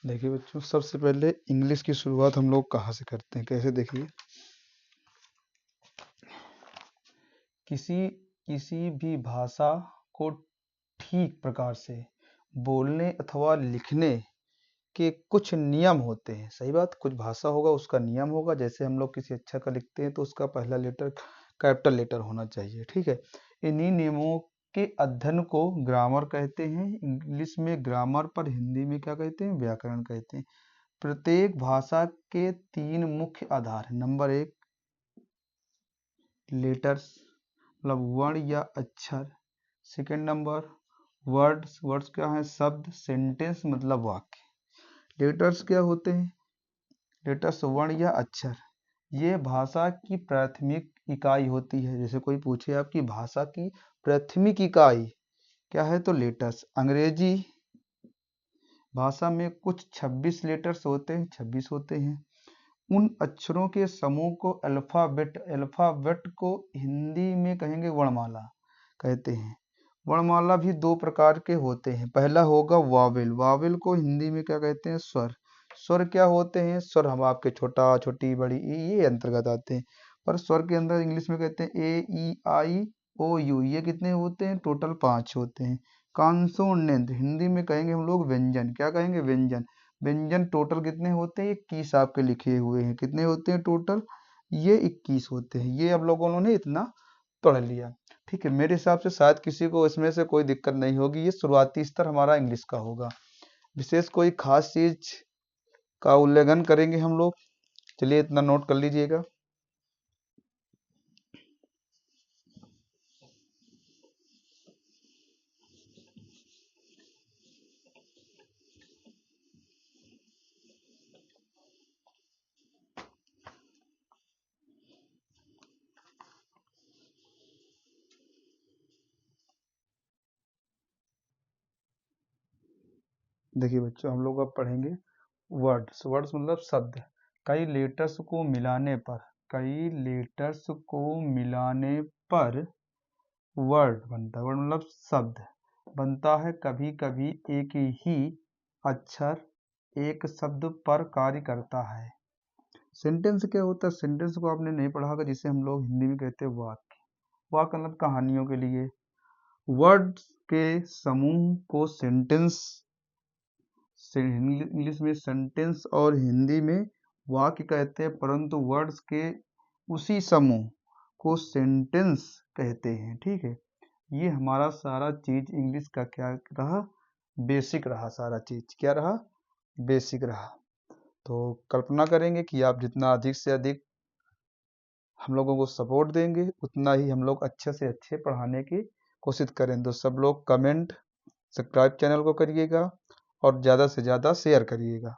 देखिए बच्चों, सबसे पहले इंग्लिश की शुरुआत हम लोग कहाँ से करते हैं, कैसे? देखिए, किसी किसी भी भाषा को ठीक प्रकार से बोलने अथवा लिखने के कुछ नियम होते हैं। सही बात, कुछ भाषा होगा उसका नियम होगा। जैसे हम लोग किसी अक्षर का लिखते हैं तो उसका पहला लेटर कैपिटल लेटर होना चाहिए, ठीक है। इन्हीं नियमों के अध्ययन को ग्रामर कहते हैं। इंग्लिश में ग्रामर, पर हिंदी में क्या कहते हैं? व्याकरण कहते हैं। प्रत्येक भाषा के 3 मुख्य आधार हैं। नंबर 1 लेटर्स, मतलब वर्ण या अक्षर। सेकंड नंबर वर्ड्स, वर्ड्स क्या है? शब्द। सेंटेंस मतलब वाक्य। लेटर्स क्या होते हैं? लेटर्स वर्ण या अक्षर, ये भाषा की प्राथमिक इकाई होती है। जैसे कोई पूछे आपकी भाषा की प्राथमिक इकाई क्या है, तो लेटर्स। अंग्रेजी भाषा में कुछ 26 लेटर्स होते हैं, 26 होते हैं। उन अक्षरों के समूह को अल्फाबेट, अल्फाबेट को हिंदी में कहेंगे वर्णमाला कहते हैं। वर्णमाला भी 2 प्रकार के होते हैं। पहला होगा वावेल, वावेल को हिंदी में क्या कहते हैं? स्वर। स्वर क्या होते हैं? स्वर हम आपके छोटा, छोटी, बड़ी ये अंतर्गत आते हैं। पर स्वर के अंदर इंग्लिश में कहते हैं ए, ई, आई, ओ, यू। ये कितने होते हैं? टोटल 5 होते हैं। कॉन्सोनेंट हिंदी में कहेंगे हम लोग व्यंजन। क्या कहेंगे? व्यंजन। व्यंजन टोटल कितने होते हैं? 21 आपके लिखे हुए हैं। कितने होते हैं टोटल? ये 21 होते हैं। ये अब लोगों ने इतना पढ़ लिया, ठीक है। मेरे हिसाब से शायद किसी को इसमें से कोई दिक्कत नहीं होगी। ये शुरुआती स्तर हमारा इंग्लिश का होगा। विशेष कोई खास चीज का उल्लेखन करेंगे हम लोग, चलिए इतना नोट कर लीजिएगा। देखिए बच्चों, हम लोग अब पढ़ेंगे वर्ड्स। वर्ड्स मतलब शब्द। कई लेटर्स को मिलाने पर, कई लेटर्स को मिलाने पर वर्ड बनता है। वर्ड मतलब शब्द बनता है। कभी कभी एक ही अक्षर एक शब्द पर कार्य करता है। सेंटेंस क्या होता है? सेंटेंस को आपने नहीं पढ़ा होगा, जिसे हम लोग हिंदी में कहते हैं वाक्य। वाक्य मतलब कहानियों के लिए। वर्ड्स के समूह को सेंटेंस, इंग्लिश में सेंटेंस और हिंदी में वाक्य कहते हैं, परंतु वर्ड्स के उसी समूह को सेंटेंस कहते हैं, ठीक है। ये हमारा सारा चीज इंग्लिश का क्या रहा? बेसिक रहा। सारा चीज क्या रहा? बेसिक रहा। तो कल्पना करेंगे कि आप जितना अधिक से अधिक हम लोगों को सपोर्ट देंगे, उतना ही हम लोग अच्छे से अच्छे पढ़ाने की कोशिश करें। तो सब लोग कमेंट, सब्सक्राइब चैनल को करिएगा और ज़्यादा से ज़्यादा शेयर करिएगा।